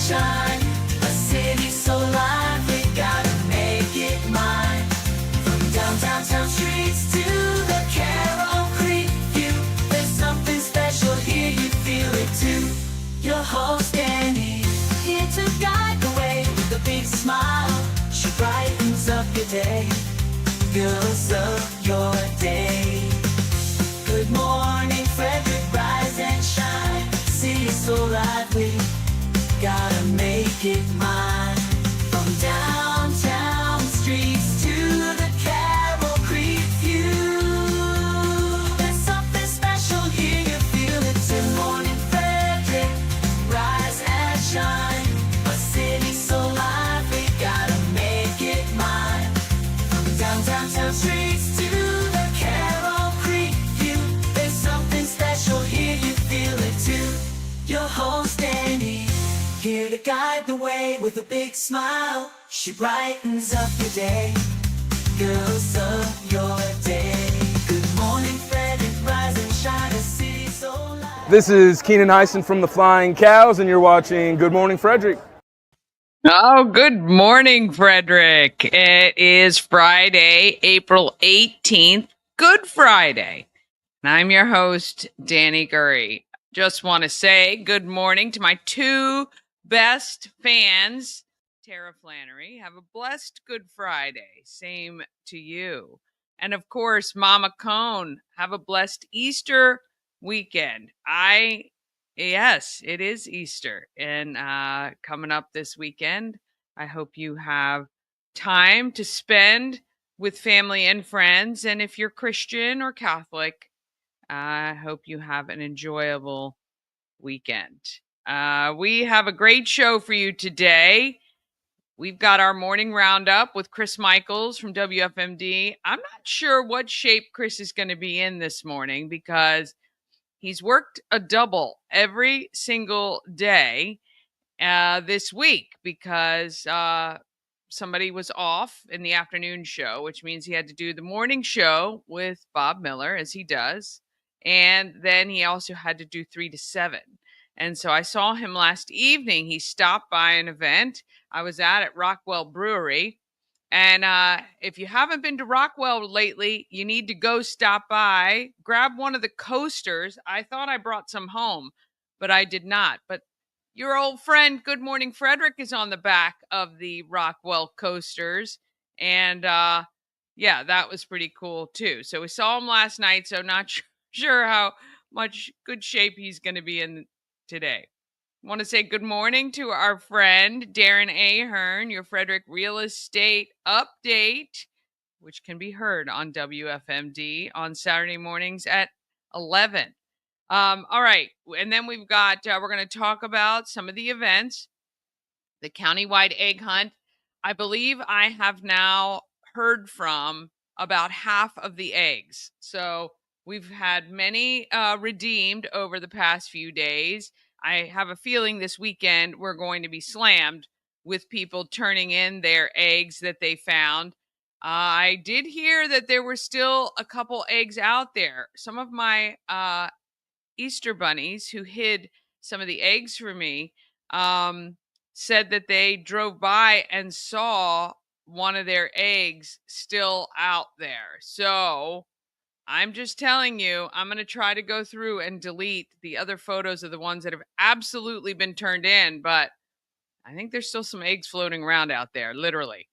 shine. A city so lively, gotta make it mine. From downtown streets to the Carroll Creek view, there's something special here, you feel it too. Your host Danny, here to guide the way with a big smile. She brightens up your day, fills up your day. Good morning, Frederick, rise and shine. City so lively, gotta make it mine. From downtown streets to the Carroll Creek view, there's something special here, you feel it too. Good morning, Frederick, rise and shine. A city so lively, gotta make it mine. From downtown streets to the Carroll Creek view, there's something special here, you feel it too. Your host Annie, here to guide the way with a big smile. She brightens up your day, fills up your day. Good morning, Frederick, rise and shine. A city so light. This is Keenan Hutchison from the Flying Cows, and you're watching Good Morning Frederick. Oh, good morning, Frederick. It is Friday, April 18th, Good Friday. And I'm your host, Danny Gurry. Just want to say good morning to my two best fans. Tara Flannery, have a blessed Good Friday. Same to you. And of course, Mama Cone, have a blessed Easter weekend. Yes, it is Easter, and coming up this weekend, I hope you have time to spend with family and friends. And if you're Christian or Catholic, I hope you have an enjoyable weekend. We have a great show for you today. We've got our morning roundup with Chris Michaels from WFMD. I'm not sure what shape Chris is going to be in this morning because he's worked a double every single day this week because somebody was off in the afternoon show, which means he had to do the morning show with Bob Miller, as he does. And then he also had to do 3 to 7. And so I saw him last evening. He stopped by an event I was at Rockwell Brewery. And if you haven't been to Rockwell lately, you need to go stop by, grab one of the coasters. I thought I brought some home, but I did not. But your old friend, Good Morning Frederick, is on the back of the Rockwell coasters. And yeah, that was pretty cool too. So we saw him last night, so not sure how much good shape he's going to be in today. Want to say good morning to our friend Darren Ahern, your Frederick Real Estate Update, which can be heard on WFMD on Saturday mornings at 11. All right. And then we've got, we're going to talk about some of the events, the countywide egg hunt. I believe I have now heard from about half of the eggs. So we've had many redeemed over the past few days. I have a feeling this weekend we're going to be slammed with people turning in their eggs that they found. I did hear that there were still a couple eggs out there. Some of my Easter bunnies who hid some of the eggs for me said that they drove by and saw one of their eggs still out there. So I'm just telling you, I'm going to try to go through and delete the other photos of the ones that have absolutely been turned in, but I think there's still some eggs floating around out there, literally.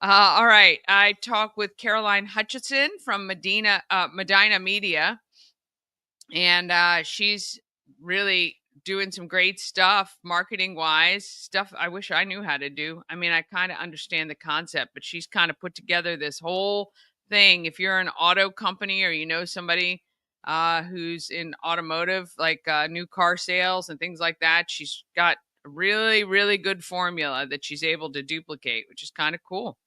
All right. I talked with Caroline Hutchison from Medina Media, and she's really doing some great stuff, marketing-wise, stuff I wish I knew how to do. I mean, I kind of understand the concept, but she's kind of put together this whole thing. If you're an auto company or you know somebody who's in automotive, like new car sales and things like that, she's got a really, really good formula that she's able to duplicate, which is kind of cool.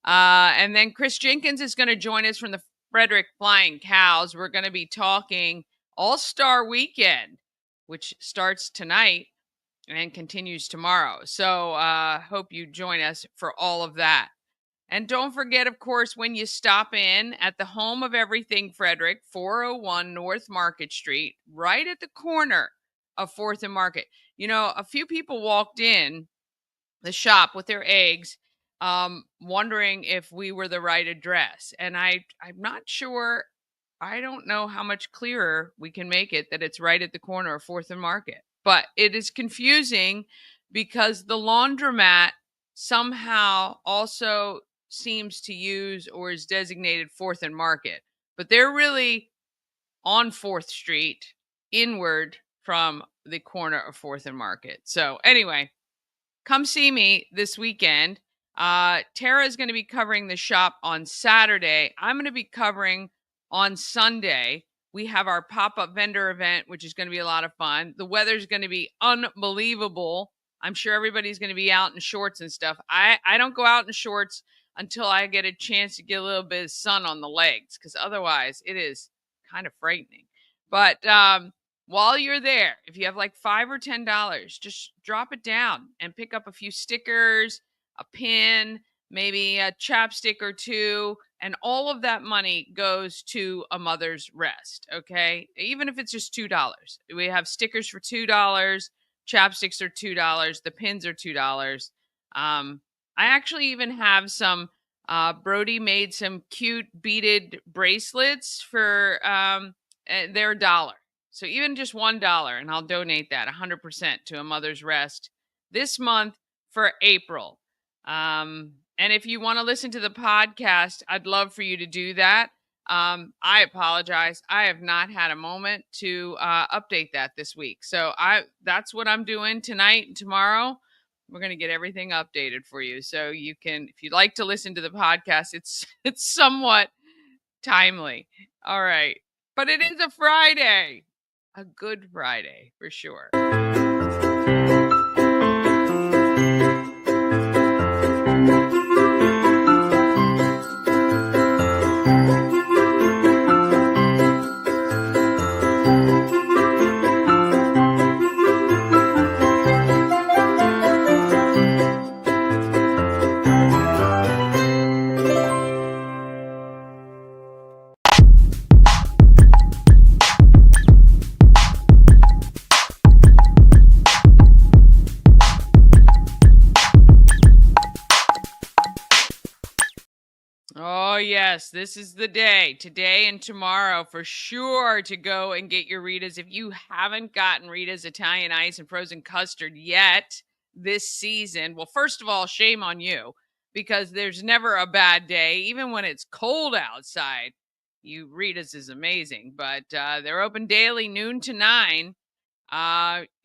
And then Chris Jenkins is going to join us from the Frederick Flying Cows. We're going to be talking All-Star Weekend, which starts tonight and continues tomorrow. So hope you join us for all of that. And don't forget, of course, when you stop in at the home of everything Frederick, 401 North Market Street, right at the corner of 4th and Market. You know, a few people walked in the shop with their eggs, wondering if we were the right address. And I'm not sure. I don't know how much clearer we can make it that it's right at the corner of 4th and Market. But it is confusing because the laundromat somehow also seems to use or is designated 4th and Market. But they're really on 4th Street, inward from the corner of 4th and Market. So anyway, come see me this weekend. Tara is going to be covering the shop on Saturday. I'm going to be covering on Sunday. We have our pop-up vendor event, which is going to be a lot of fun. The weather's going to be unbelievable. I'm sure everybody's going to be out in shorts and stuff. I don't go out in shorts until I get a chance to get a little bit of sun on the legs, because otherwise it is kind of frightening. But while you're there, if you have like $5 or $10, just drop it down and pick up a few stickers, a pin, maybe a chapstick or two, and all of that money goes to a mother's rest. Okay, even if it's just $2, we have stickers for $2, chapsticks are $2, the pins are $2. I actually even have some. Brody made some cute beaded bracelets for they're $1. So even just $1, and I'll donate that 100% to a mother's rest this month for April. And if you want to listen to the podcast, I'd love for you to do that. I apologize. I have not had a moment to update that this week. So that's what I'm doing tonight and tomorrow. We're going to get everything updated for you. So you can, if you'd like to listen to the podcast, it's somewhat timely. All right. But it is a Friday. A good Friday for sure. Oh, yes, this is the day, today and tomorrow, for sure, to go and get your Rita's. If you haven't gotten Rita's Italian Ice and Frozen Custard yet this season, well, first of all, shame on you, because there's never a bad day, even when it's cold outside. Rita's is amazing, but they're open daily, noon to 9.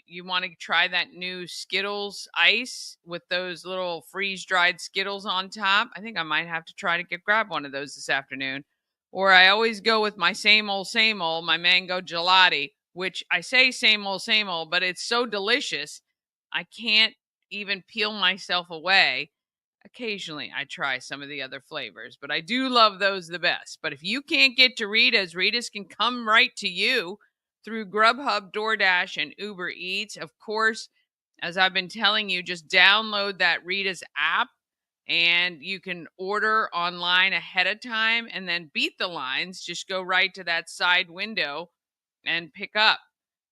You want to try that new Skittles ice with those little freeze-dried Skittles on top? I think I might have to try to grab one of those this afternoon. Or I always go with my same old, my mango gelati, which I say same old, but it's so delicious, I can't even peel myself away. Occasionally, I try some of the other flavors, but I do love those the best. But if you can't get to Rita's can come right to you through Grubhub, DoorDash, and Uber Eats. Of course, as I've been telling you, just download that Rita's app and you can order online ahead of time and then beat the lines. Just go right to that side window and pick up.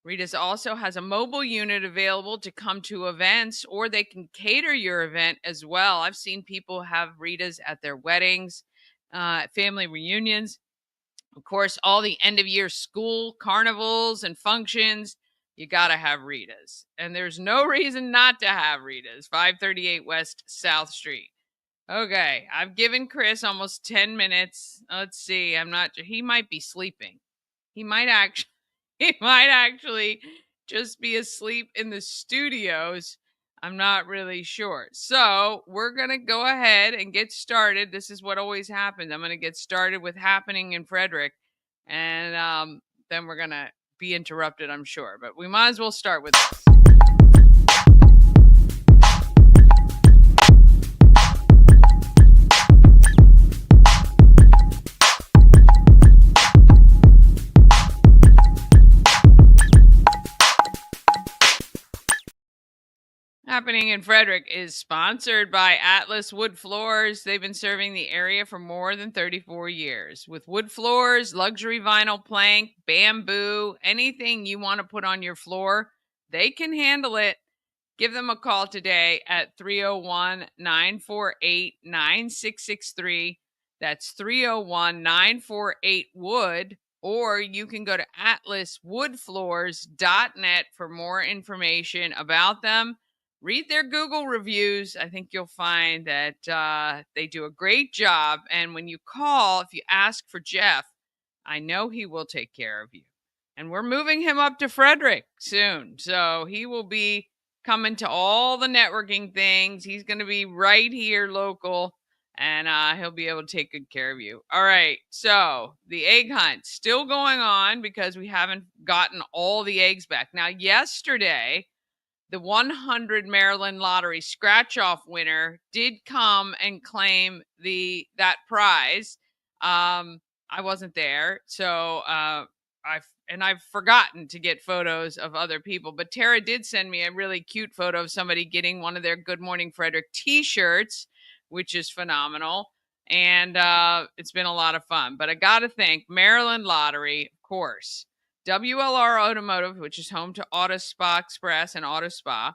Rita's also has a mobile unit available to come to events, or they can cater your event as well. I've seen people have Rita's at their weddings, family reunions. Of course, all the end of year school carnivals and functions, you got to have Rita's. And there's no reason not to have Rita's. 538 West South Street. Okay, I've given Chris almost 10 minutes. Let's see. He might be sleeping. He might actually just be asleep in the studios. I'm not really sure. So we're going to go ahead and get started. This is what always happens. I'm going to get started with happening in Frederick. And then we're going to be interrupted, I'm sure. But we might as well start with this. Happening in Frederick is sponsored by Atlas Wood Floors. They've been serving the area for more than 34 years. With wood floors, luxury vinyl plank, bamboo, anything you want to put on your floor, They can handle it. Give them a call today at 301-948-9663. That's 301-948-WOOD. Or you can go to atlaswoodfloors.net for more information about them. Read their Google reviews. I think you'll find that they do a great job. And when you call, if you ask for Jeff, I know he will take care of you. And we're moving him up to Frederick soon. So he will be coming to all the networking things. He's going to be right here local, and he'll be able to take good care of you. All right. So the egg hunt still going on because we haven't gotten all the eggs back. Now, yesterday, the 100 Maryland Lottery scratch-off winner did come and claim that prize. I wasn't there, so I've forgotten to get photos of other people. But Tara did send me a really cute photo of somebody getting one of their Good Morning Frederick T-shirts, which is phenomenal. And it's been a lot of fun. But I got to thank Maryland Lottery, of course. WLR Automotive, which is home to Auto Spa Express and Auto Spa,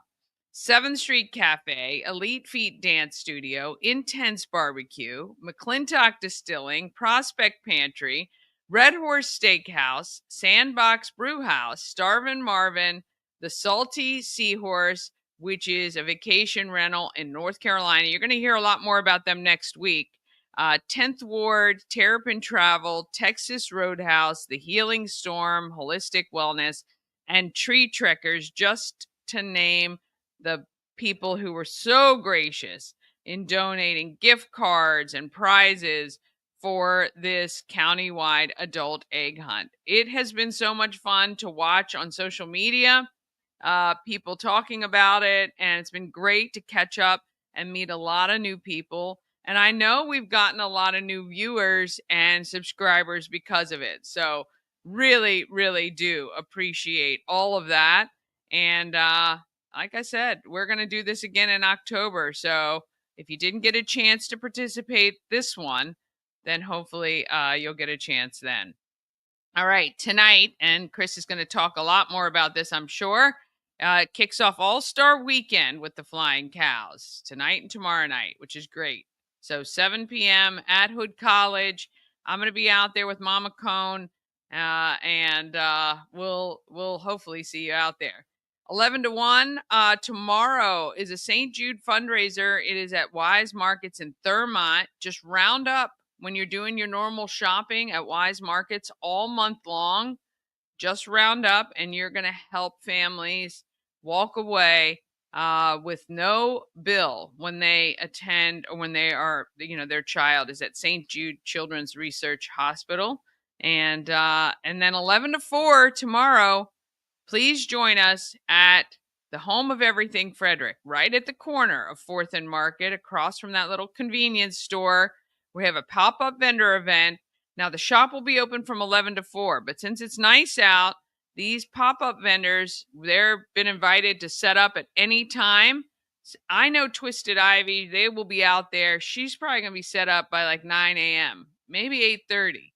7th Street Cafe, Elite Feet Dance Studio, Intense Barbecue, McClintock Distilling, Prospect Pantry, Red Horse Steakhouse, Sandbox Brewhouse, Starvin' Marvin, the Salty Seahorse, which is a vacation rental in North Carolina. You're going to hear a lot more about them next week. 10th Ward, Terrapin Travel, Texas Roadhouse, The Healing Storm, Holistic Wellness, and Tree Trekkers, just to name the people who were so gracious in donating gift cards and prizes for this countywide adult egg hunt. It has been so much fun to watch on social media, people talking about it, and it's been great to catch up and meet a lot of new people. And I know we've gotten a lot of new viewers and subscribers because of it. So really, really do appreciate all of that. And like I said, we're going to do this again in October. So if you didn't get a chance to participate this one, then hopefully you'll get a chance then. All right, tonight, and Chris is going to talk a lot more about this, I'm sure. It kicks off All-Star Weekend with the Flying Cows tonight and tomorrow night, which is great. So 7 p.m. at Hood College. I'm going to be out there with Mama Cone, and we'll hopefully see you out there. 11 to 1 tomorrow is a St. Jude fundraiser. It is at Wise Markets in Thurmont. Just round up when you're doing your normal shopping at Wise Markets all month long. Just round up, and you're going to help families walk away with no bill when they attend or when they are, their child is at St. Jude Children's Research Hospital. And then 11 to 4 tomorrow, please join us at the home of everything Frederick, right at the corner of 4th and Market, across from that little convenience store. We have a pop-up vendor event. Now, the shop will be open from 11 to 4, but since it's nice out, these pop-up vendors, they've been invited to set up at any time. I know Twisted Ivy, they will be out there. She's probably going to be set up by like 9 a.m., maybe 8:30.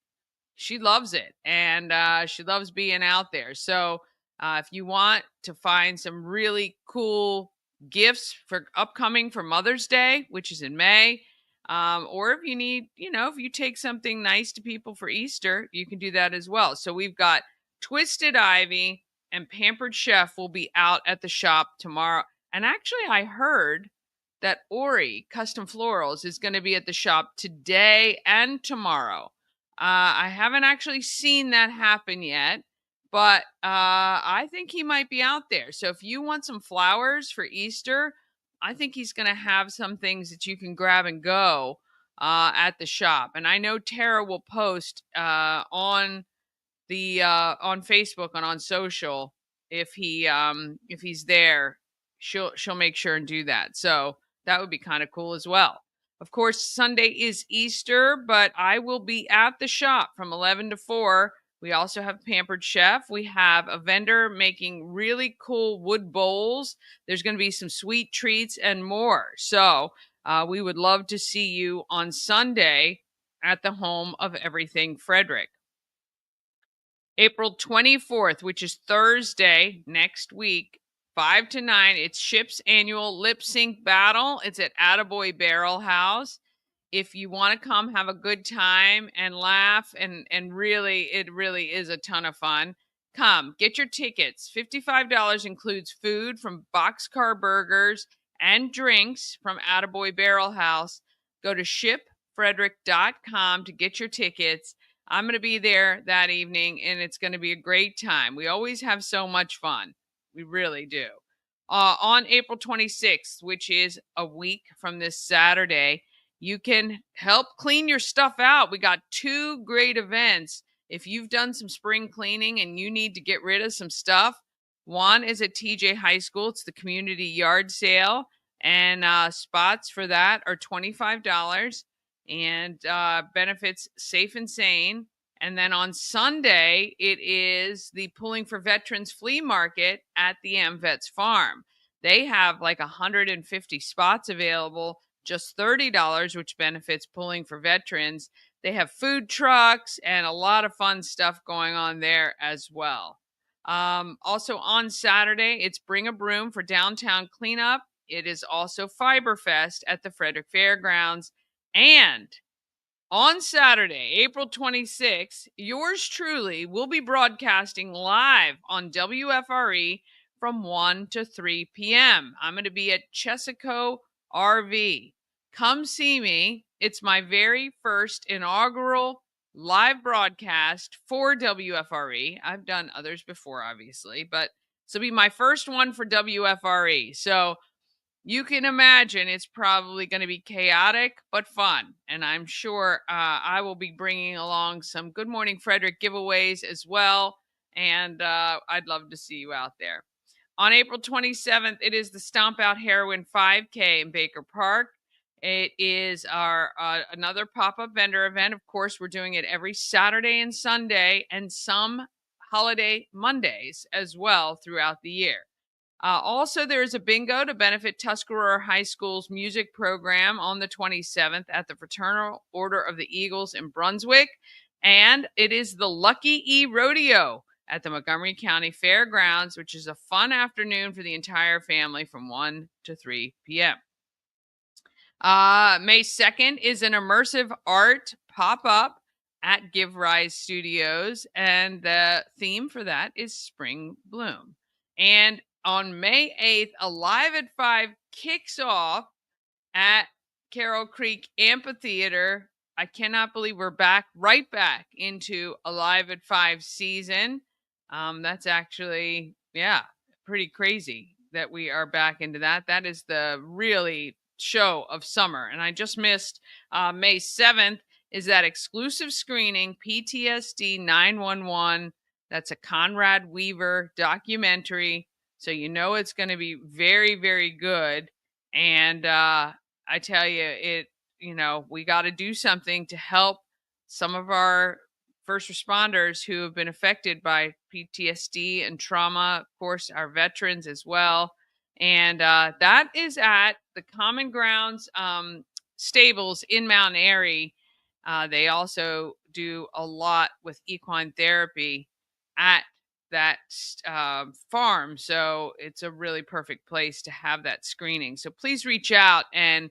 She loves it, and she loves being out there. So if you want to find some really cool gifts for upcoming for Mother's Day, which is in May, or if you need, if you take something nice to people for Easter, you can do that as well. So we've got Twisted Ivy and Pampered Chef will be out at the shop tomorrow. And actually, I heard that Ori Custom Florals is going to be at the shop today and tomorrow. I haven't actually seen that happen yet, but I think he might be out there. So if you want some flowers for Easter, I think he's going to have some things that you can grab and go at the shop. And I know Tara will post on Facebook and on social if he's there. She'll make sure and do that. So that would be kind of cool as well. Of course, Sunday is Easter, but I will be at the shop from 11 to 4. We also have Pampered Chef. We have a vendor making really cool wood bowls. There's going to be some sweet treats and more. So we would love to see you on Sunday at the home of everything Frederick. April 24th, which is Thursday next week, 5 to 9. It's SHIP's annual lip sync battle. It's at Attaboy Barrel House. If you want to come have a good time and laugh and really, it really is a ton of fun, come get your tickets. $55 includes food from Boxcar Burgers and drinks from Attaboy Barrel House. Go to shipfrederick.com to get your tickets. I'm going to be there that evening, and it's going to be a great time. We always have so much fun. We really do. On April 26th, which is a week from this Saturday, you can help clean your stuff out. We got 2 great events. If you've done some spring cleaning and you need to get rid of some stuff, one is at TJ High School. It's the community yard sale, and spots for that are $25 and benefits Safe and Sane. And then on Sunday, it is the Pulling for Veterans Flea Market at the AmVets Farm. They have like 150 spots available, just $30, which benefits Pulling for Veterans. They have food trucks and a lot of fun stuff going on there as well. Also on Saturday, it's Bring a Broom for downtown cleanup. It is also Fiberfest at the Frederick Fairgrounds. And on Saturday, April 26th, yours truly will be broadcasting live on WFRE from 1 to 3 p.m. I'm going to be at Chesaco RV. Come see me. It's my very first inaugural live broadcast for WFRE. I've done others before, obviously, but this will be my first one for WFRE. So you can imagine it's probably going to be chaotic but fun. And I'm sure I will be bringing along some Good Morning Frederick giveaways as well. And I'd love to see you out there. On April 27th, it is the Stomp Out Heroin 5K in Baker Park. It is our another pop-up vendor event. Of course, we're doing it every Saturday and Sunday and some holiday Mondays as well throughout the year. Also, there is a bingo to benefit Tuscarora High School's music program on the 27th at the Fraternal Order of the Eagles in Brunswick. And it is the Lucky E Rodeo at the Montgomery County Fairgrounds, which is a fun afternoon for the entire family from 1 to 3 p.m. May 2nd is an immersive art pop-up at Give Rise Studios, and the theme for that is Spring Bloom. And on May 8th, Alive at 5 kicks off at Carroll Creek Amphitheater. I cannot believe we're right back into Alive at 5 season. That's actually, pretty crazy that we are back into that. That is the really show of summer. And I just missed May 7th is that exclusive screening, PTSD 911. That's a Conrad Weaver documentary. So you know it's going to be very, very good. And I tell you, we got to do something to help some of our first responders who have been affected by PTSD and trauma. Of course, our veterans as well. And that is at the Common Grounds stables in Mount Airy. They also do a lot with equine therapy at that farm. So it's a really perfect place to have that screening. So please reach out and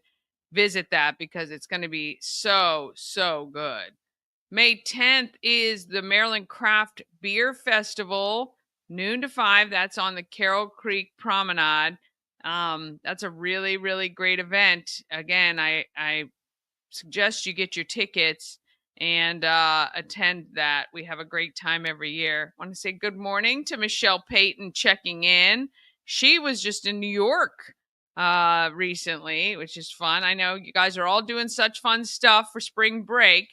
visit that because it's going to be so, so good. May 10th is the Maryland Craft Beer Festival, noon to 5. That's on the Carroll Creek Promenade. That's a really, really great event. Again, I suggest you get your tickets and attend that. We have a great time every year. I want to say good morning to Michelle Payton checking in. She was just in New York recently, which is fun. I know you guys are all doing such fun stuff for spring break.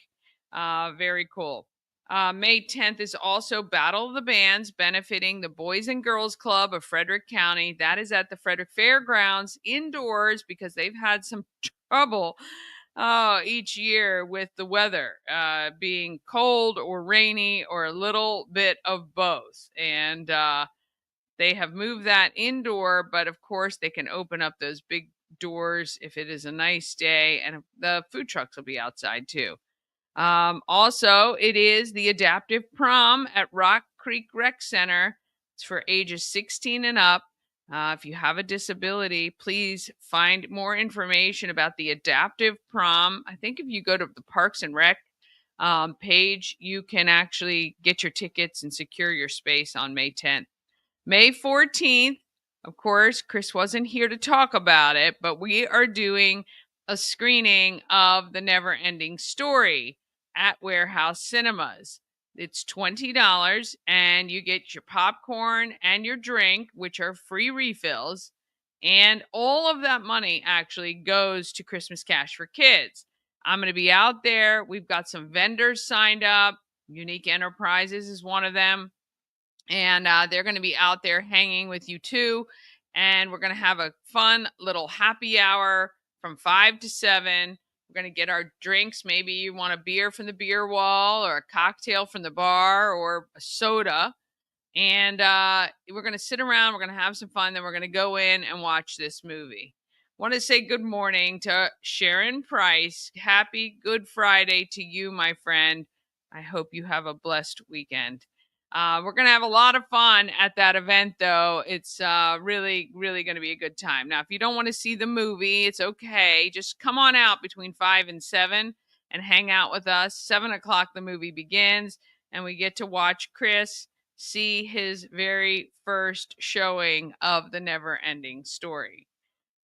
Very cool. May 10th is also Battle of the Bands benefiting the Boys and Girls Club of Frederick County. That is at the Frederick Fairgrounds indoors because they've had some trouble each year with the weather being cold or rainy or a little bit of both. And they have moved that indoor, but of course they can open up those big doors if it is a nice day, and the food trucks will be outside too. Also, it is the Adaptive Prom at Rock Creek Rec Center. It's for ages 16 and up. If you have a disability, please find more information about the adaptive prom. I think if you go to the Parks and Rec page, you can actually get your tickets and secure your space on May 10th. May 14th, of course, Chris wasn't here to talk about it, but we are doing a screening of The Never Ending Story at Warehouse Cinemas. It's $20 and you get your popcorn and your drink, which are free refills. And all of that money actually goes to Christmas Cash for Kids. I'm going to be out there. We've got some vendors signed up. Unique Enterprises is one of them. And they're going to be out there hanging with you too. And we're going to have a fun little happy hour from 5 to 7. We're going to get our drinks. Maybe you want a beer from the beer wall or a cocktail from the bar or a soda. And we're going to sit around. We're going to have some fun. Then we're going to go in and watch this movie. Want to say good morning to Sharon Price. Happy Good Friday to you, my friend. I hope you have a blessed weekend. We're going to have a lot of fun at that event, though. It's really, really going to be a good time. Now, if you don't want to see the movie, it's okay. Just come on out between 5 and 7 and hang out with us. 7 o'clock, the movie begins, and we get to watch Chris see his very first showing of The Never Ending Story.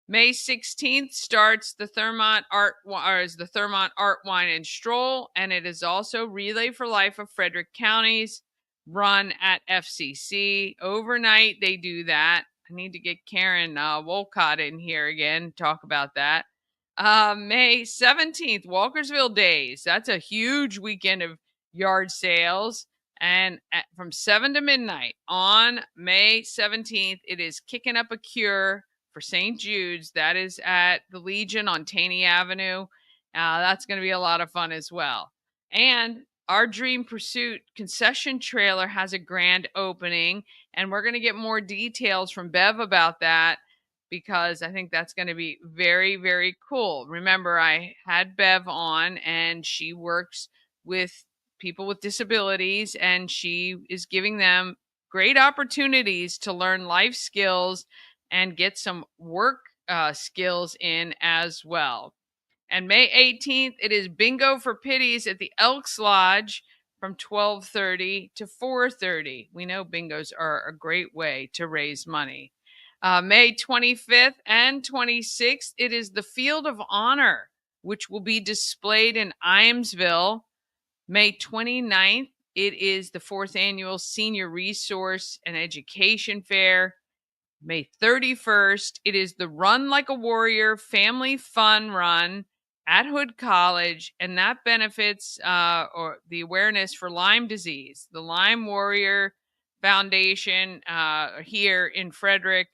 May 16th starts the Thurmont Art Wine and Stroll, and it is also Relay for Life of Frederick County's run at FCC. Overnight, they do that. I need to get Karen Wolcott in here again, talk about that. May 17th, Walkersville Days. That's a huge weekend of yard sales. And from 7 to midnight on May 17th, it is Kicking Up a Cure for St. Jude's. That is at the Legion on Taney Avenue. That's going to be a lot of fun as well. And our Dream Pursuit concession trailer has a grand opening, and we're going to get more details from Bev about that because I think that's going to be very, very cool. Remember, I had Bev on, and she works with people with disabilities, and she is giving them great opportunities to learn life skills and get some work skills in as well. And May 18th, it is Bingo for Pities at the Elks Lodge from 12:30 to 4:30. We know bingos are a great way to raise money. May 25th and 26th, it is the Field of Honor, which will be displayed in Iamsville. May 29th, it is the 4th Annual Senior Resource and Education Fair. May 31st, it is the Run Like a Warrior Family Fun Run at Hood College, and that benefits or the awareness for Lyme disease. The Lyme Warrior Foundation here in Frederick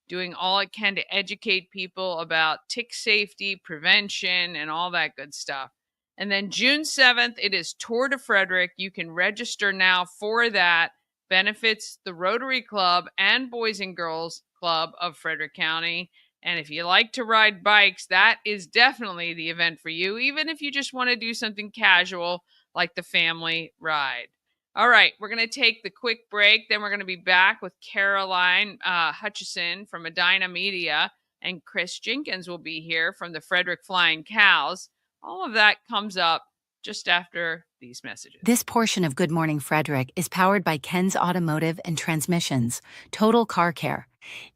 doing all it can to educate people about tick safety, prevention, and all that good stuff. And then June 7th, it is Tour de Frederick. You can register now for that. Benefits the Rotary Club and Boys and Girls Club of Frederick County. And if you like to ride bikes, that is definitely the event for you, even if you just want to do something casual like the family ride. All right, we're going to take the quick break. Then we're going to be back with Caroline Hutchison from Medina Media, and Chris Jenkins will be here from the Frederick Flying Cows. All of that comes up just after these messages. This portion of Good Morning Frederick is powered by Ken's Automotive and Transmissions, Total Car Care.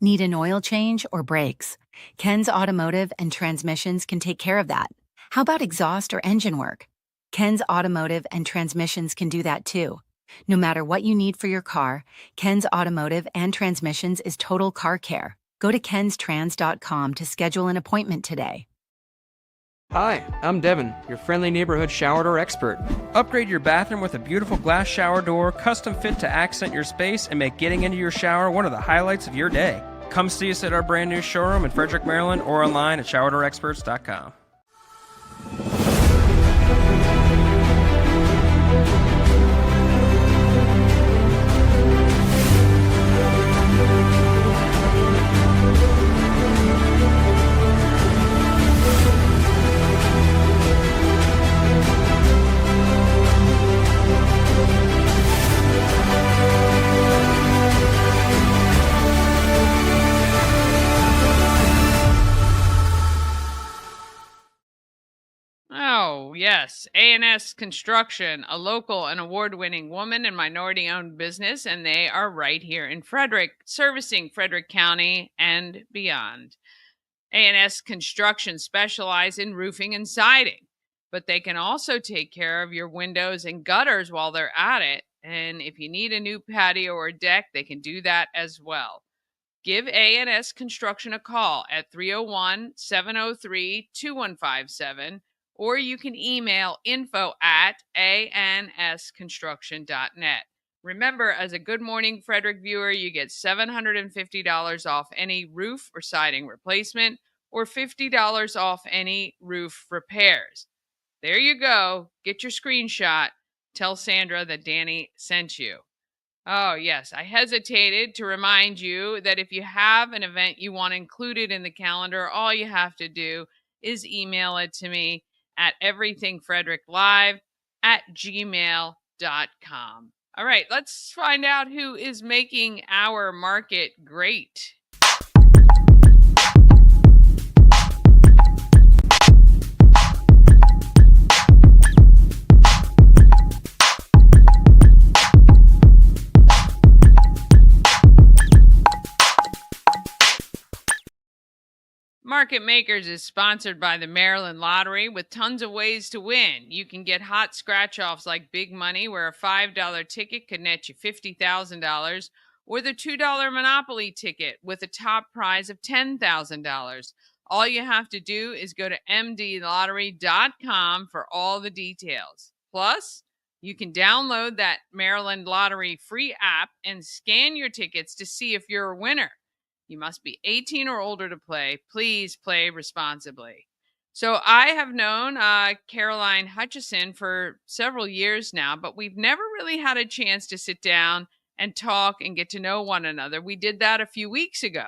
Need an oil change or brakes? Ken's Automotive and Transmissions can take care of that. How about exhaust or engine work? Ken's Automotive and Transmissions can do that too. No matter what you need for your car, Ken's Automotive and Transmissions is Total Car Care. Go to kenstrans.com to schedule an appointment today. Hi, I'm Devin, your friendly neighborhood shower door expert. Upgrade your bathroom with a beautiful glass shower door, custom fit to accent your space and make getting into your shower one of the highlights of your day. Come see us at our brand new showroom in Frederick, Maryland, or online at showerdoorexperts.com. yes. A&S Construction, a local and award-winning woman and minority-owned business, and they are right here in Frederick, servicing Frederick County and beyond. A&S Construction specialize in roofing and siding, but they can also take care of your windows and gutters while they're at it. And if you need a new patio or deck, they can do that as well. Give A&S Construction a call at 301-703-2157, or you can email info@ansconstruction.net. Remember, as a Good Morning Frederick viewer, you get $750 off any roof or siding replacement or $50 off any roof repairs. There you go. Get your screenshot. Tell Sandra that Danny sent you. Oh, yes. I hesitated to remind you that if you have an event you want included in the calendar, all you have to do is email it to me at everythingfredericklive@gmail.com. All right, let's find out who is making our market great. Market Makers is sponsored by the Maryland Lottery with tons of ways to win. You can get hot scratch-offs like Big Money, where a $5 ticket could net you $50,000, or the $2 Monopoly ticket with a top prize of $10,000. All you have to do is go to mdlottery.com for all the details. Plus, you can download that Maryland Lottery free app and scan your tickets to see if you're a winner. You must be 18 or older to play. Please play responsibly. So I have known Caroline Hutchison for several years now, but we've never really had a chance to sit down and talk and get to know one another. We did that a few weeks ago.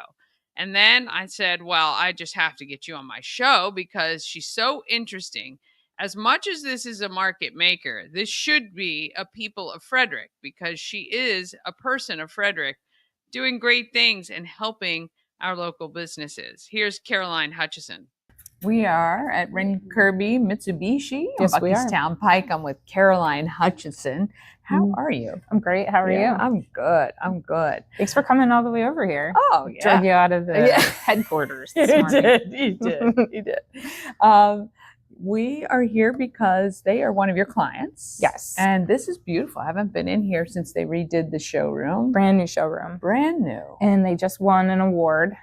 And then I said, well, I just have to get you on my show because she's so interesting. As much as this is a market maker, this should be a people of Frederick because she is a person of Frederick, doing great things and helping our local businesses. Here's Caroline Hutchison. We are at Ren Kirby Mitsubishi Yes, on we are. Buckystown Pike. I'm with Caroline Hutchison. How are you? I'm great. How are Yeah, you? I'm good. I'm good. Thanks for coming all the way over here. Oh, Drug you out of the Yeah. headquarters You this morning. did. You did. You did. We are here because they are one of your clients. Yes. And this is beautiful. I haven't been in here since they redid the showroom. Brand new showroom. Brand new. And they just won an award.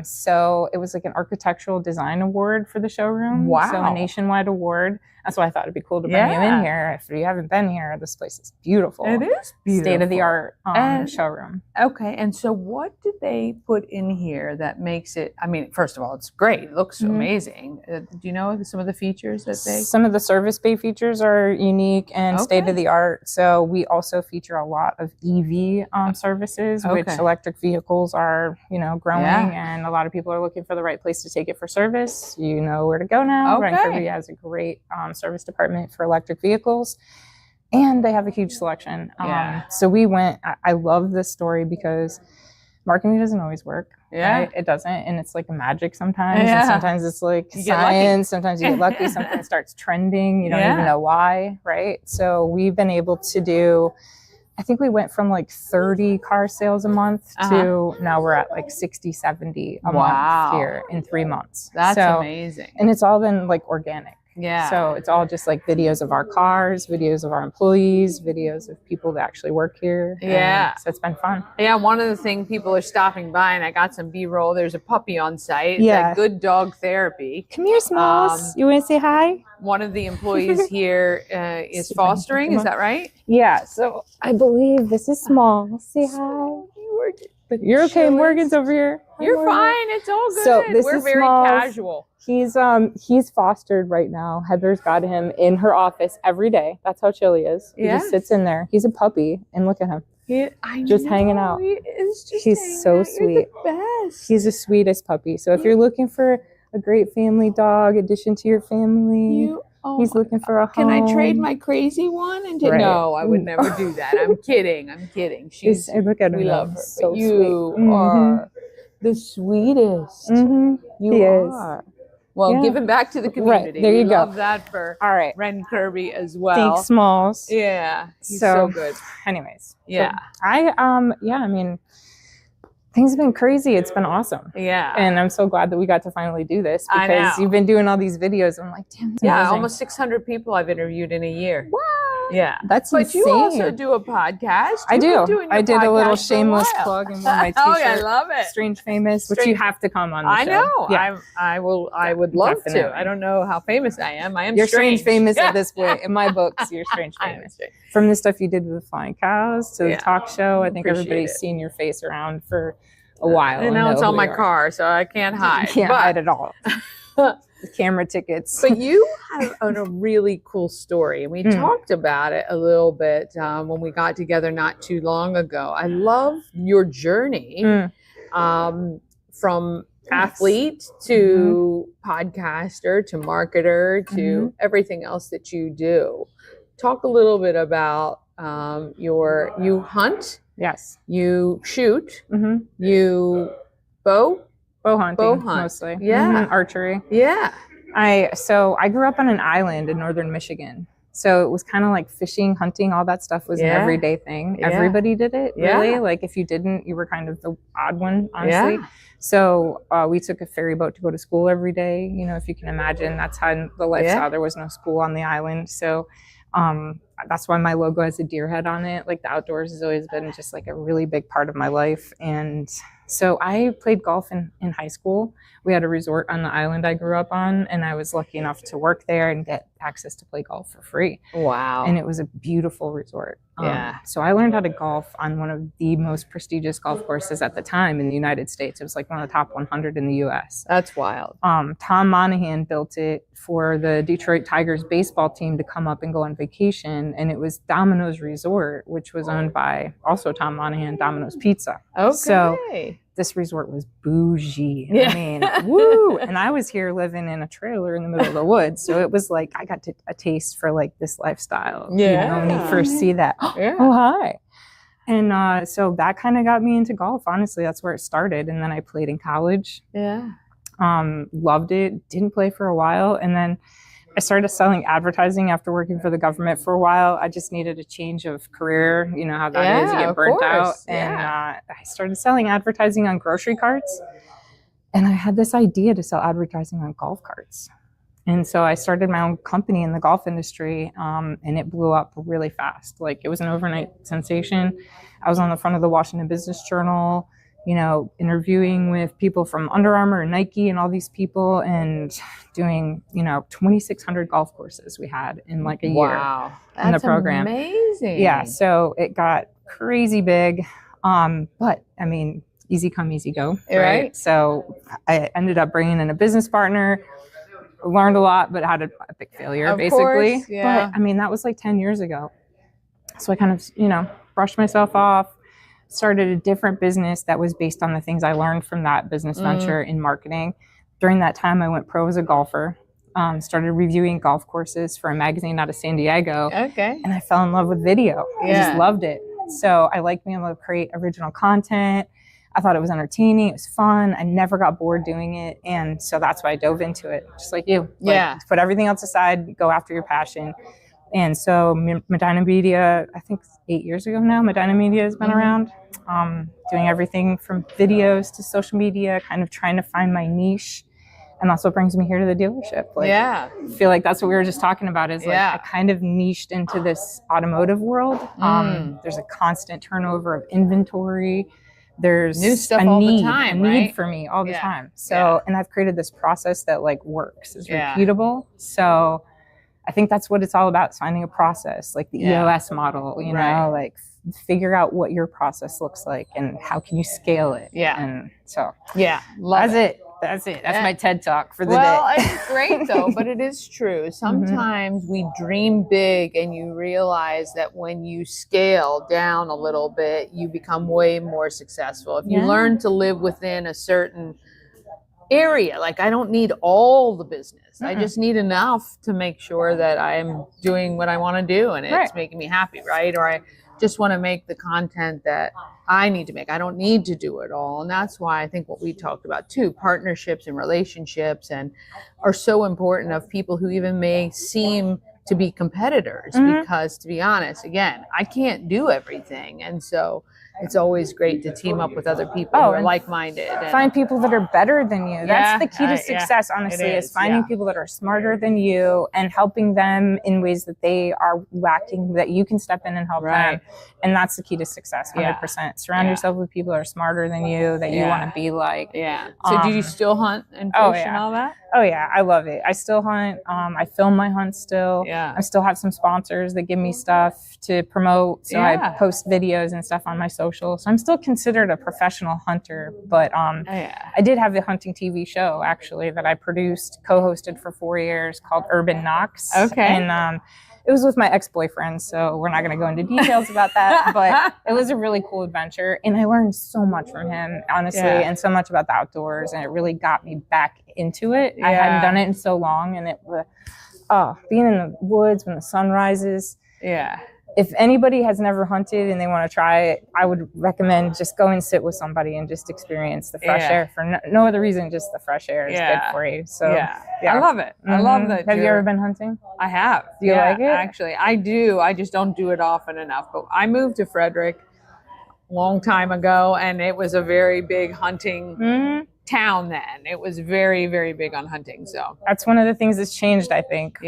So it was like an architectural design award for the showroom. Wow. So a nationwide award. That's why I thought it'd be cool to bring you Yeah. in here. If you haven't been here, this place is beautiful. It is beautiful. State of the art And- showroom. Okay, and so what did they put in here that makes it? I mean, first of all, it's great. It looks amazing. Do you know some of the features that they? Some of the service bay features are unique and Okay. state of the art. So we also feature a lot of EV services, which Okay. electric vehicles are, growing, Yeah. and a lot of people are looking for the right place to take it for service. You know where to go now. Okay. Kirby has a great service department for electric vehicles. And they have a huge selection. Yeah. So we went, I love this story because marketing doesn't always work. Yeah. Right? It doesn't. And it's like a magic sometimes. Yeah. And sometimes it's like You get lucky. science. Sometimes you get lucky. Something starts trending. You don't Yeah. even know why. Right. So we've been able to do, I think we went from like 30 car sales a month to now we're at like 60, 70 a Wow. month here in 3 months. That's So- amazing. And it's all been like organic. Yeah. So it's all just like videos of our cars, videos of our employees, videos of people that actually work here. And Yeah. so it's been fun. Yeah, one of the things people are stopping by, and I got some B-roll. There's a puppy on site. It's Yeah. at Good Dog Therapy. Come here, Smalls. You want to say hi? One of the employees here is fostering. Is that right? Yeah. So I believe this is Small. Say hi. You're okay. chillest. Morgan's over here. Hi, You're Morgan. fine. It's all good. So this We're is very Smalls. casual. He's fostered right now. Heather's got him in her office every day. That's how chill he is. He Yes. just sits in there. He's a puppy, and look at him. Just hanging out. He is just He's hanging so out. You're sweet. the best. He's the sweetest puppy. So if you're looking for a great family dog addition to your family, Oh he's my looking for a Can home. I trade my crazy one? And Right. No, I would never do that. I'm kidding. I'm kidding. She's Look at him. we now. love her. So But you sweet. are the sweetest. Mhm. You He is. are. Well, Yeah. giving back to the community. there you We go. love that for All right. Ren Kirby as well. Thanks, Smalls. Yeah, he's so good. Anyways. Yeah. So I mean, things have been crazy. It's been awesome. Yeah. And I'm so glad that we got to finally do this I because know. you've been doing all these videos. I'm like, damn, it's Yeah, amazing. almost 600 people I've interviewed in a year. What? Yeah. That's But insane. you also do a podcast. I You've been do. doing your I did a little podcast for a shameless while. plug in one of my t-shirts. Oh, yeah, I love it. Strange Famous, which Strange- you have to come on the I show. know. Yeah. I would love to. definitely. I don't know how famous I am. I am You're strange famous Yeah. at this point. In my books, you're strange I am famous. strange. From the stuff you did with the Flying Cows to Yeah. the talk show, I think Appreciate everybody's it. seen your face around for a while. And now know it's on who my you are. car, so I can't hide. You can't But- hide at all. The camera tickets. But you have a really cool story, and we talked about it a little bit when we got together not too long ago. I love your journey from athlete to podcaster to marketer to everything else that you do. Talk a little bit about you hunt, Yes. you shoot, Mm-hmm. you bow Bow hunting, hunt. mostly. Yeah. Archery. Yeah. I grew up on an island in northern Michigan. So it was kind of like fishing, hunting, all that stuff was an Yeah. everyday thing. Yeah. Everybody did it, Yeah. really. Like if you didn't, you were kind of the odd one, honestly. Yeah. So we took a ferry boat to go to school every day. You know, if you can imagine, that's how the lifestyle. Yeah. There was no school on the island. So that's why my logo has a deer head on it. Like the outdoors has always been just like a really big part of my life. And so I played golf in high school. We had a resort on the island I grew up on, and I was lucky enough to work there and get access to play golf for free. Wow. And it was a beautiful resort. Yeah. So I learned how to golf on one of the most prestigious golf courses at the time in the United States. It was like one of the top 100 in the US. That's wild. Tom Monahan built it for the Detroit Tigers baseball team to come up and go on vacation. And it was Domino's Resort, which was owned by also Tom Monahan, Domino's Pizza. Okay. So this resort was bougie. Yeah. I mean, woo! And I was here living in a trailer in the middle of the woods. So it was like I got a taste for like this lifestyle. Yeah. You know, when you first see that. Yeah. Oh, hi. And so that kind of got me into golf. Honestly, that's where it started. And then I played in college. Yeah. Loved it. Didn't play for a while. And then I started selling advertising after working for the government for a while. I just needed a change of career. You know how that is. You Yeah, get of burnt out. course. And Yeah. I started selling advertising on grocery carts. And I had this idea to sell advertising on golf carts. And so I started my own company in the golf industry, and it blew up really fast. Like it was an overnight sensation. I was on the front of the Washington Business Journal, you know, interviewing with people from Under Armour and Nike and all these people and doing, you know, 2,600 golf courses we had in like a year. Wow. in the That's program. amazing. Yeah, so it got crazy big. But I mean, easy come, easy go. Right. So I ended up bringing in a business partner, learned a lot, but had a big failure, Of basically. course, yeah. But I mean, that was like 10 years ago. So I kind of, you know, brushed myself off, started a different business that was based on the things I learned from that business venture in marketing. During that time, I went pro as a golfer, started reviewing golf courses for a magazine out of San Diego. Okay. And I fell in love with video. I Yeah. just loved it. So I liked being able to create original content. I thought it was entertaining. It was fun. I never got bored doing it. And so that's why I dove into it, just like you. Like, Yeah. put everything else aside, go after your passion. And so Medina Media, I think 8 years ago now, Medina Media has been around, doing everything from videos to social media, kind of trying to find my niche. And that's what brings me here to the dealership. Like, Yeah. I feel like that's what we were just talking about is like Yeah. I kind of niched into this automotive world. There's a constant turnover of inventory. There's New stuff a all the need, time, a need right? for me all the Yeah. time. So, Yeah. and I've created this process that like works, is Yeah. repeatable. So I think that's what it's all about, is finding a process, like the Yeah. EOS model, you Right. know, like figure out what your process looks like and how can you scale it. Yeah. And so Yeah. Love that's it. That's it. That's Yeah. my TED talk for the Well, day. it's great though, but it is true. Sometimes we dream big and you realize that when you scale down a little bit, you become way more successful. If you Yeah. learn to live within a certain area, like I don't need all the business. I just need enough to make sure that I'm doing what I want to do and it's Right. making me happy, right? Or I just want to make the content that I need to make. I don't need to do it all. And that's why I think what we talked about too, partnerships and relationships and are so important of people who even may seem to be competitors, because to be honest, again, I can't do everything. And so it's always great to team up with other people who are like-minded. Find people that are better than you. That's the key to success, honestly, is finding people that are smarter than you and helping them in ways that they are lacking, that you can step in and help them. And that's the key to success, 100%. Surround yourself with people that are smarter than you, that you want to be like. So do you still hunt and fish and all that? Oh yeah, I love it. I still hunt. I film my hunts still. I still have some sponsors that give me stuff to promote. So I post videos and stuff on my social. So I'm still considered a professional hunter. But I did have a hunting TV show actually that I produced, co-hosted for 4 years called Urban Knocks. And it was with my ex-boyfriend, so we're not going to go into details about that, but it was a really cool adventure, and I learned so much from him, honestly, and so much about the outdoors, and it really got me back into it. I hadn't done it in so long, and it was, being in the woods when the sun rises. If anybody has never hunted and they want to try it, I would recommend just go and sit with somebody and just experience the fresh air for no other reason, just the fresh air is good for you. So I love it. I love that. Have you ever been hunting? I have. Do you like it? Actually, I do. I just don't do it often enough. But I moved to Frederick a long time ago, and it was a very big hunting town then. It was very, very big on hunting. So that's one of the things that's changed, I think.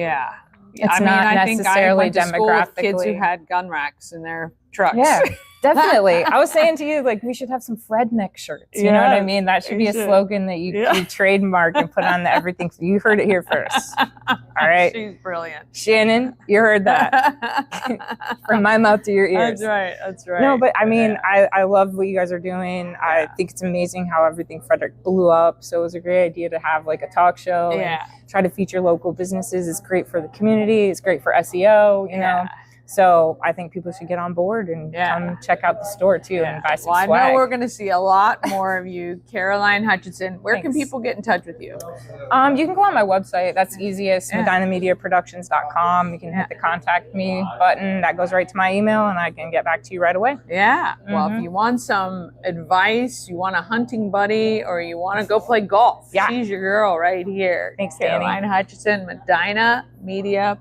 It's not necessarily think I went to school with kids who demographically. had gun racks in their trucks. Yeah, definitely. I was saying to you, like, we should have some Fredneck shirts. You know what I mean? That should be a slogan that you trademark and put on the everything. You heard it here first. All right. She's brilliant. Shannon, you heard that. From my mouth to your ears. That's right. That's right. No, but I mean, I love what you guys are doing. I think it's amazing how everything Frederick blew up. So it was a great idea to have like a talk show and try to feature local businesses. It's great for the community. It's great for SEO, you know. So I think people should get on board and come check out the store too and buy some swag. I know we're going to see a lot more of you. Caroline Hutchison, where can people get in touch with you? You can go on my website. That's easiest, medinamediaproductions.com. You can hit the contact me button. That goes right to my email and I can get back to you right away. Well, if you want some advice, you want a hunting buddy, or you want to go play golf, she's your girl right here. Thanks, Caroline Danny. Hutchison, Medina Media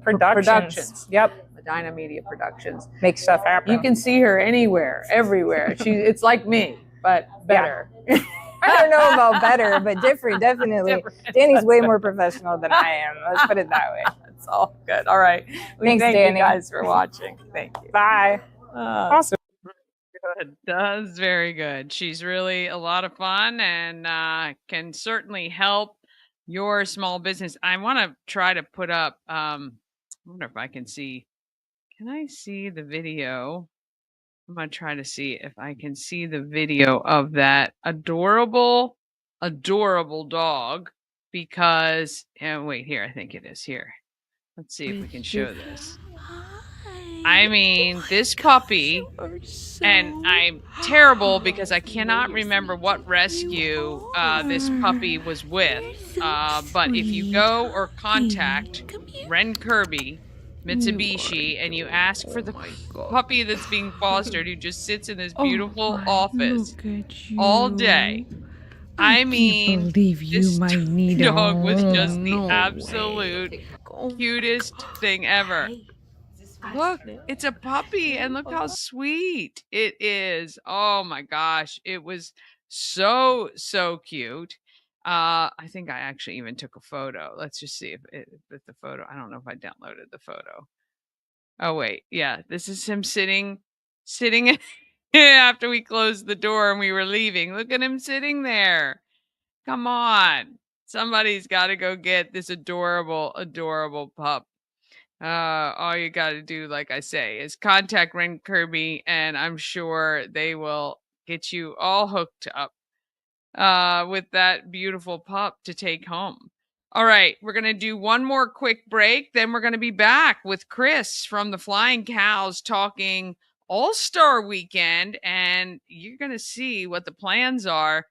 Productions. Yep. Medina Media Productions. Make stuff happen. You can see her anywhere, everywhere. It's like me, but better. I don't know about better, but different, definitely. Danny's way more professional than I am. Let's put it that way. It's all good. All right. Thanks, thank Danny. you guys for watching. Thank you. Bye. Awesome. Good. Does very good. She's really a lot of fun and can certainly help your small business. I want to try to put up, I wonder if I can see. Can I see the video? I'm going to try to see if I can see the video of that adorable, adorable dog because, wait, here, I think it is here. Let's see if we can show this. I mean, this puppy, and I'm terrible because I cannot remember what rescue this puppy was with. But if you go or contact Ren Kirby, Mitsubishi, and you ask for the puppy that's being fostered who just sits in this beautiful office all day. I mean, this dog was just the absolute cutest thing ever. Look, it's a puppy, and look how sweet it is. Oh my gosh, it was so cute. I think I actually even took a photo. Let's just see if the photo. I don't know if I downloaded the photo. Oh wait, yeah, this is him sitting after we closed the door and we were leaving. Look at him sitting there. Come on, somebody's got to go get this adorable pup. All you got to do, like I say, is contact Ren Kirby, and I'm sure they will get you all hooked up with that beautiful pup to take home. All right, we're going to do one more quick break. Then we're going to be back with Chris from the Flying Cows talking All-Star Weekend, and you're going to see what the plans are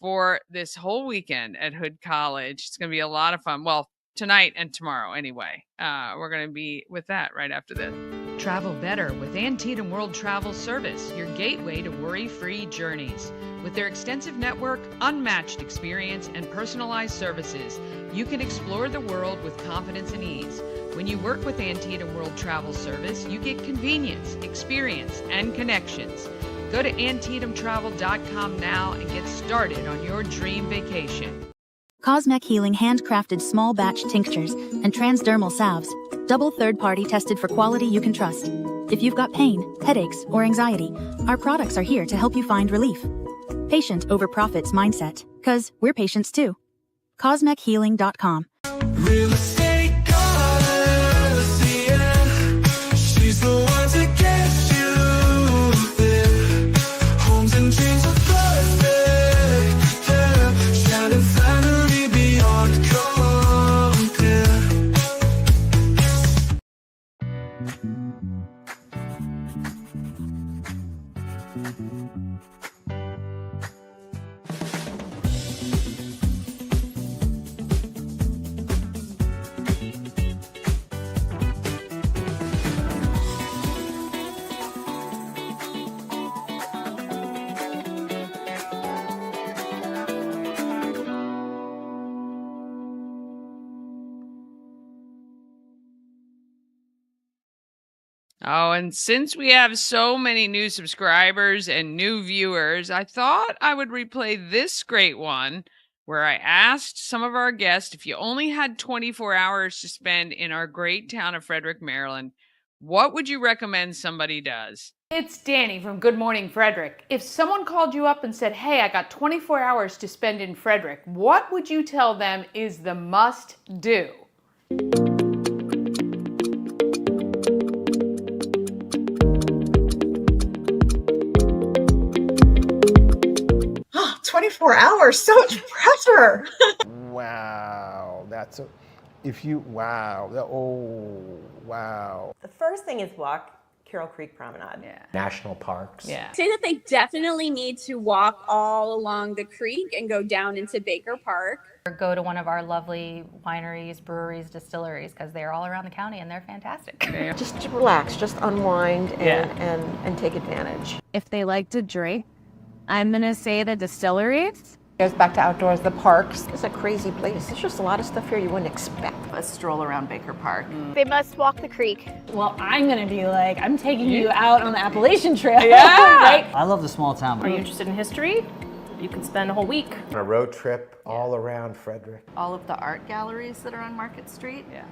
for this whole weekend at Hood College. It's going to be a lot of fun. Well, tonight and tomorrow anyway. We're going to be with that right after this. Travel better with Antietam World Travel Service, your gateway to worry-free journeys. With their extensive network, unmatched experience, and personalized services, you can explore the world with confidence and ease. When you work with Antietam World Travel Service, you get convenience, experience, and connections. Go to AntietamTravel.com now and get started on your dream vacation. Cosmec Healing handcrafted small batch tinctures and transdermal salves, double third-party tested for quality you can trust. If you've got pain, headaches, or anxiety, our products are here to help you find relief. Patient over profits mindset, 'cause we're patients too. CosmecHealing.com. Real estate goddess, yeah. She's the one to get you there. Homes and dreams are perfect, yeah. Shining family beyond compare. Oh, and since we have so many new subscribers and new viewers, I thought I would replay this great one where I asked some of our guests if you only had 24 hours to spend in our great town of Frederick, Maryland, what would you recommend somebody does? It's Danny from Good Morning Frederick. If someone called you up and said, hey, I got 24 hours to spend in Frederick, what would you tell them is the must do? 24 hours, so much pressure. Wow, that's a, wow. The first thing is walk Carroll Creek Promenade. Yeah. National parks. Yeah. Say that they definitely need to walk all along the creek and go down into Baker Park. Or go to one of our lovely wineries, breweries, distilleries, because they're all around the county and they're fantastic. Just to relax, just unwind and take advantage. If they like to drink, I'm gonna say the distilleries. Goes back to outdoors, the parks. It's a crazy place. There's just a lot of stuff here you wouldn't expect. A stroll around Baker Park. They must walk the creek. Well, I'm gonna be like, I'm taking you out on the Appalachian Trail. Yeah. Right? I love the small town. Are you interested in history? You can spend a whole week. On a road trip all around Frederick. All of the art galleries that are on Market Street. Yeah.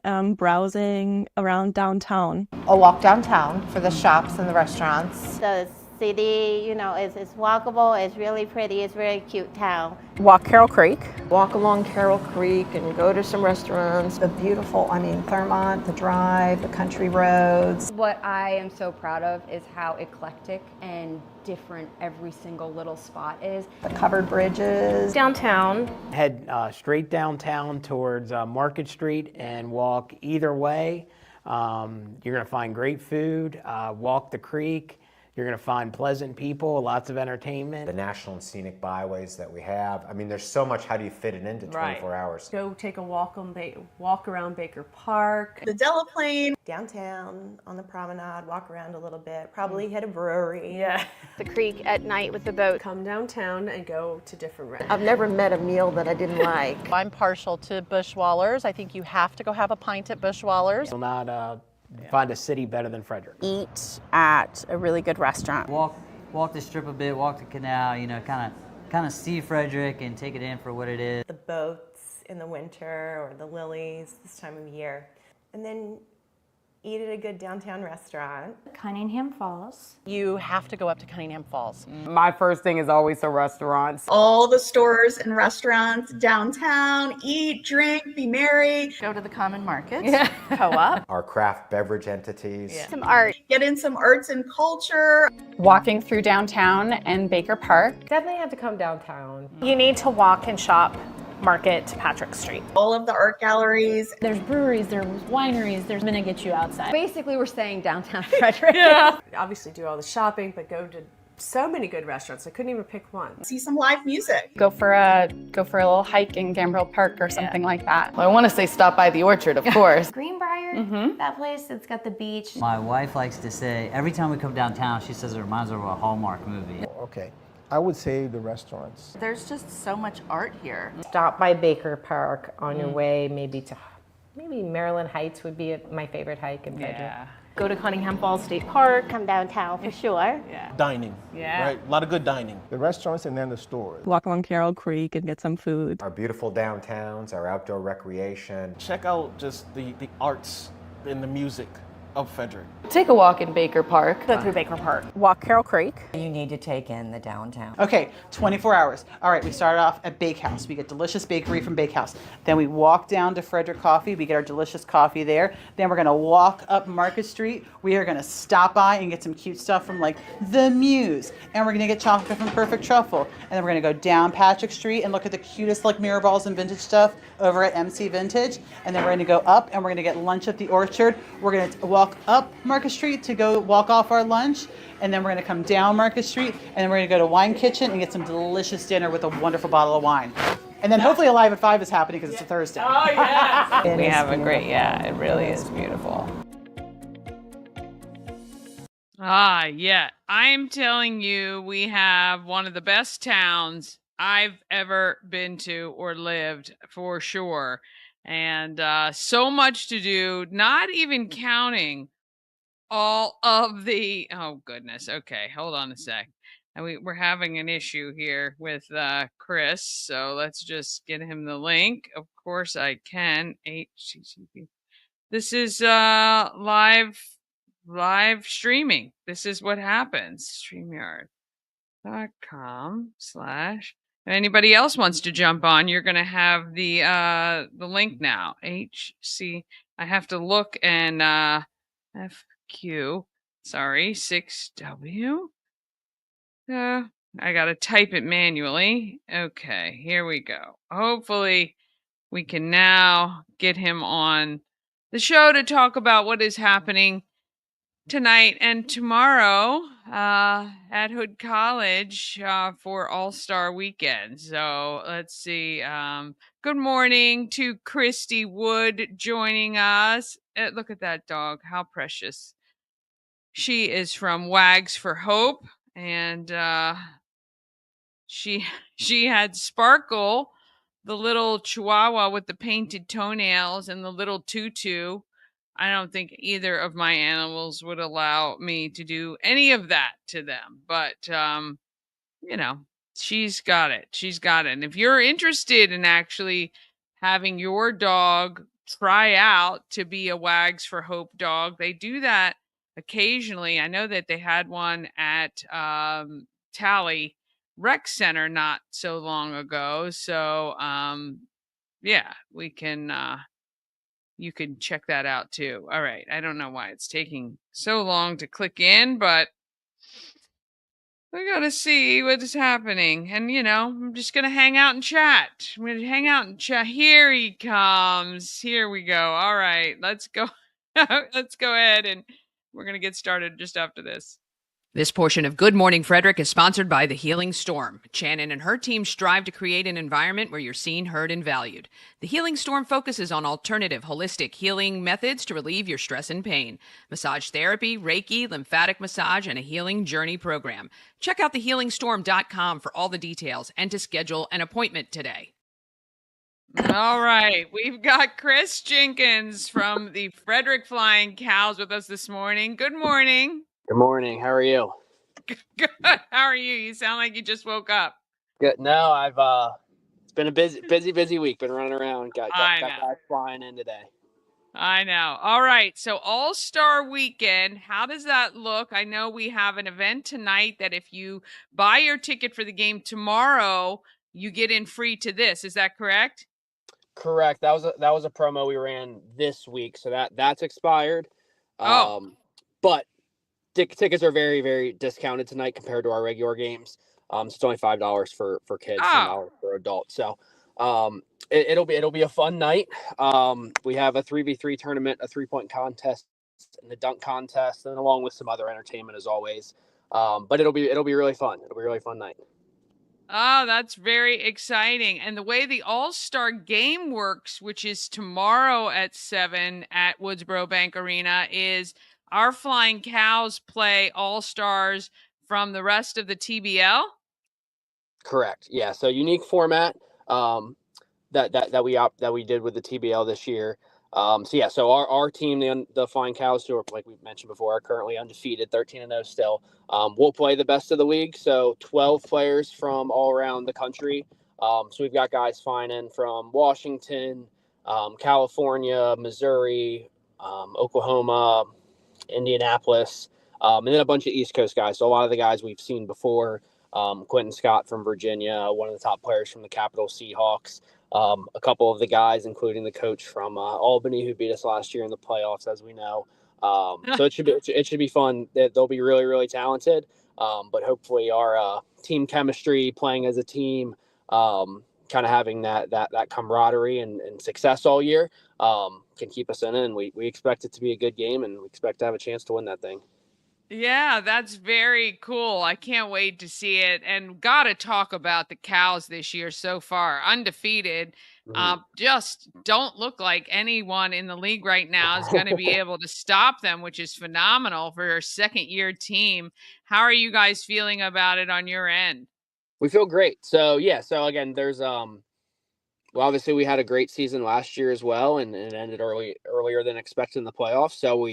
I'm browsing around downtown. A walk downtown for the shops and the restaurants. The city, you know, is walkable, it's really pretty, it's a very cute town. Walk Carroll Creek. Walk along Carroll Creek and go to some restaurants. The beautiful, Thurmont, the drive, the country roads. What I am so proud of is how eclectic and different every single little spot is. The covered bridges. Downtown. Head straight downtown towards Market Street and walk either way. You're gonna find great food, walk the creek. You're going to find pleasant people, lots of entertainment. The national and scenic byways that we have. I mean, there's so much. How do you fit it into 24 hours? Go take a walk around Baker Park. The Delaplane. Downtown on the promenade, walk around a little bit, probably hit a brewery. Yeah. The creek at night with the boat. Come downtown and go to different restaurants. I've never met a meal that I didn't like. I'm partial to Bushwallers. I think you have to go have a pint at Bushwallers. You'll not find a city better than Frederick. Eat at a really good restaurant. Walk the strip a bit, walk the canal, you know, kind of see Frederick and take it in for what it is. The boats in the winter or the lilies this time of year. And then eat at a good downtown restaurant. Cunningham Falls. You have to go up to Cunningham Falls. My first thing is always the restaurants. All the stores and restaurants downtown, eat, drink, be merry. Go to the Common Market. Yeah. Co-op. Our craft beverage entities. Yeah. Some art. Get in some arts and culture. Walking through downtown and Baker Park. Definitely have to come downtown. You need to walk and shop Market to Patrick Street. All of the art galleries. There's breweries, there's wineries, there's gonna get you outside. Basically, we're saying downtown Frederick. Yeah. Obviously do all the shopping, but go to so many good restaurants. I couldn't even pick one. See some live music. Go for a little hike in Gambrill Park or something like that. Well, I want to say stop by the orchard, of course. Greenbrier Fire, that place, it's got the beach. My wife likes to say, every time we come downtown, she says it reminds her of a Hallmark movie. Okay, I would say the restaurants. There's just so much art here. Stop by Baker Park on your way, maybe Maryland Heights would be my favorite hike in Frederick. Go to Cunningham Falls State Park. Come downtown for sure. Dining. Right? A lot of good dining. The restaurants and then the stores. Walk along Carroll Creek and get some food. Our beautiful downtowns, our outdoor recreation. Check out just the arts and the music of Frederick. Take a walk in Baker Park. Go through Baker Park. Walk Carroll Creek. You need to take in the downtown. Okay, 24 hours. All right, we started off at Bakehouse. We get delicious bakery from Bakehouse. Then we walk down to Frederick Coffee. We get our delicious coffee there. Then we're gonna walk up Market Street. We are gonna stop by and get some cute stuff from like The Muse. And we're gonna get chocolate from Perfect Truffle. And then we're gonna go down Patrick Street and look at the cutest like mirror balls and vintage stuff over at MC Vintage. And then we're gonna go up and we're gonna get lunch at the Orchard. We're gonna walk up Market Street to go walk off our lunch, and then we're going to come down Market Street, and then we're going to go to Wine Kitchen and get some delicious dinner with a wonderful bottle of wine. And then hopefully Alive at 5 is happening because it's a Thursday. Oh, yes. We have a great, it really is beautiful. I'm telling you, we have one of the best towns I've ever been to or lived, for sure. And so much to do, not even counting all of the, oh goodness. Okay, hold on a sec. And we're having an issue here with Chris, so let's just get him the link. Of course I can. HTTP. This is live streaming. This is what happens. StreamYard.com/ If anybody else wants to jump on, you're going to have the link now. HC. I have to look and FQ. Sorry, 6W. I got to type it manually. Okay, here we go. Hopefully, we can now get him on the show to talk about what is happening tonight and tomorrow at Hood College for All-Star Weekend. So let's see. Good morning to Christy Wood joining us. Look at that dog. How precious. She is from Wags for Hope. And she had Sparkle, the little chihuahua with the painted toenails, and the little tutu. I don't think either of my animals would allow me to do any of that to them. But, she's got it. She's got it. And if you're interested in actually having your dog try out to be a Wags for Hope dog, they do that occasionally. I know that they had one at Tally Rec Center not so long ago. So, we can... you can check that out too. All right. I don't know why it's taking so long to click in, but we got to see what is happening. And, I'm just going to hang out and chat. I'm going to hang out and chat. Here he comes. Here we go. All right. Let's go. Let's go ahead and we're going to get started just after this. This portion of Good Morning Frederick is sponsored by The Healing Storm. Shannon and her team strive to create an environment where you're seen, heard, and valued. The Healing Storm focuses on alternative, holistic healing methods to relieve your stress and pain. Massage therapy, Reiki, lymphatic massage, and a healing journey program. Check out thehealingstorm.com for all the details and to schedule an appointment today. All right. We've got Chris Jenkins from the Frederick Flying Cows with us this morning. Good morning. Good morning. How are you? Good. How are you? You sound like you just woke up. Good. No, I've it's been a busy week. Been running around. Got guys flying in today. I know. All right. So All-Star Weekend, how does that look? I know we have an event tonight that if you buy your ticket for the game tomorrow, you get in free to this. Is that correct? Correct. That was a promo we ran this week, so that's expired. But tickets are very, very discounted tonight compared to our regular games. So it's only $5 for kids, $10 for adults. So it'll be a fun night. We have a 3v3 tournament, a 3-point contest, and the dunk contest, and along with some other entertainment as always. But it'll be really fun. It'll be a really fun night. Oh, that's very exciting. And the way the All-Star game works, which is tomorrow at 7 at Woodsboro Bank Arena, is our Flying Cows play All-Stars from the rest of the TBL? Correct. Yeah. So unique format that we did with the TBL this year. So yeah, so our team, the Flying Cows, who are, like we mentioned before, are currently undefeated, 13-0 still. We'll play the best of the league, so 12 players from all around the country. So we've got guys flying in from Washington, California, Missouri, Oklahoma, Indianapolis, and then a bunch of East Coast guys. So a lot of the guys we've seen before. Quentin Scott from Virginia, one of the top players from the Capital Seahawks. A couple of the guys, including the coach from Albany, who beat us last year in the playoffs, as we know. So it should be fun. They'll be really, really talented. But hopefully our team chemistry, playing as a team, kind of having that camaraderie and success all year, can keep us in it. And we expect it to be a good game, and we expect to have a chance to win that thing. Yeah, that's very cool. I can't wait to see it. And got to talk about the Cows this year so far. Undefeated. Just don't look like anyone in the league right now is going to be able to stop them, which is phenomenal for a second-year team. How are you guys feeling about it on your end? We feel great. So, yeah. So, again, there's well, obviously we had a great season last year as well, and it ended earlier than expected in the playoffs. So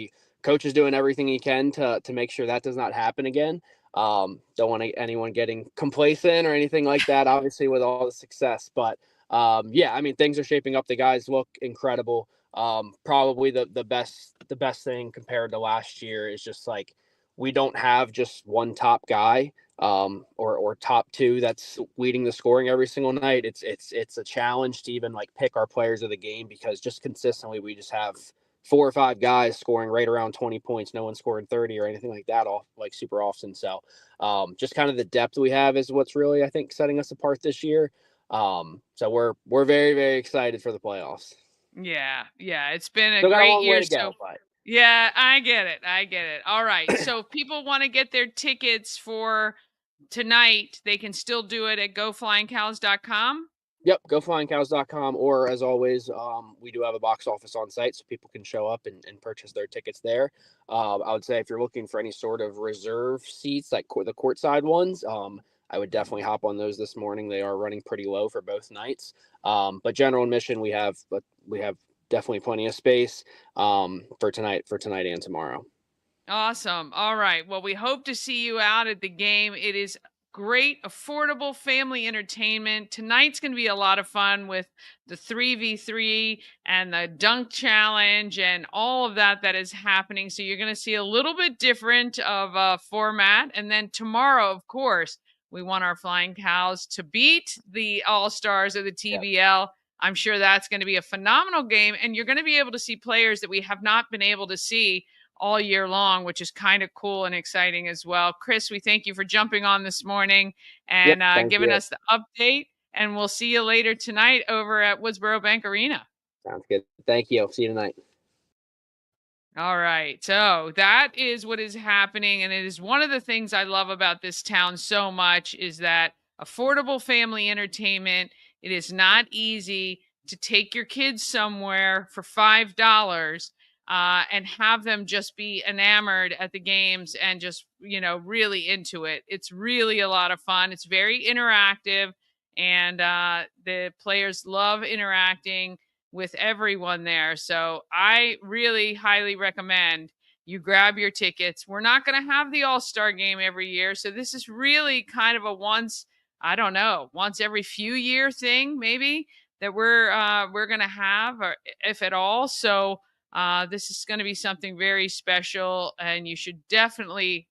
coach is doing everything he can to make sure that does not happen again. Don't want anyone getting complacent or anything like that, obviously, with all the success. But yeah, I mean, things are shaping up. The guys look incredible. Probably the best thing compared to last year is just like we don't have just one top guy. Or top two that's leading the scoring every single night. It's a challenge to even like pick our players of the game, because just consistently we just have 4 or 5 guys scoring right around 20 points. No one scoring 30 or anything like that like super often. So just kind of the depth we have is what's really, I think, setting us apart this year. So we're very, very excited for the playoffs. Yeah, it's been a Still got a great long year way to go, so but yeah, I get it. All right. So if people want to get their tickets for tonight, they can still do it at goflyingcows.com. Yep, goflyingcows.com, or as always, we do have a box office on site, so people can show up and purchase their tickets there. I would say if you're looking for any sort of reserve seats, like the courtside ones, I would definitely hop on those this morning. They are running pretty low for both nights. But general admission, we have definitely plenty of space for tonight and tomorrow. Awesome. All right. Well, we hope to see you out at the game. It is great, affordable family entertainment. Tonight's going to be a lot of fun with the 3v3 and the dunk challenge and all of that is happening. So you're going to see a little bit different of a format. And then tomorrow, of course, we want our Flying Cows to beat the All-Stars of the TBL. Yep. I'm sure that's going to be a phenomenal game. And you're going to be able to see players that we have not been able to see all year long, which is kind of cool and exciting as well. Chris, we thank you for jumping on this morning and giving us the update. And we'll see you later tonight over at Woodsboro Bank Arena. Sounds good. Thank you. See you tonight. All right. So that is what is happening. And it is one of the things I love about this town so much is that affordable family entertainment. It is not easy to take your kids somewhere for $5 and have them just be enamored at the games and just, really into it. It's really a lot of fun. It's very interactive, and the players love interacting with everyone there. So I really highly recommend you grab your tickets. We're not going to have the All-Star game every year. So this is really kind of a once every few year thing, maybe, that we're going to have, or if at all. So this is going to be something very special, and you should definitely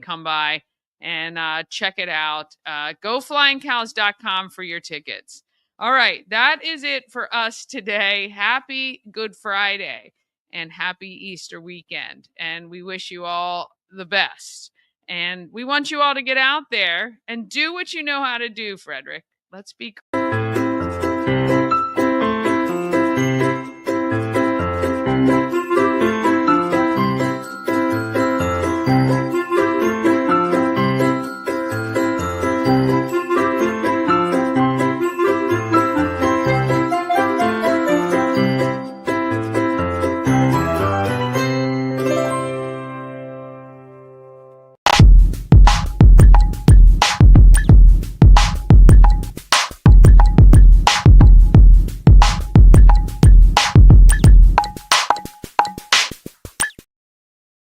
come by and check it out. GoFlyingCows.com for your tickets. All right, that is it for us today. Happy Good Friday and happy Easter weekend. And we wish you all the best. And we want you all to get out there and do what you know how to do, Frederick. Let's be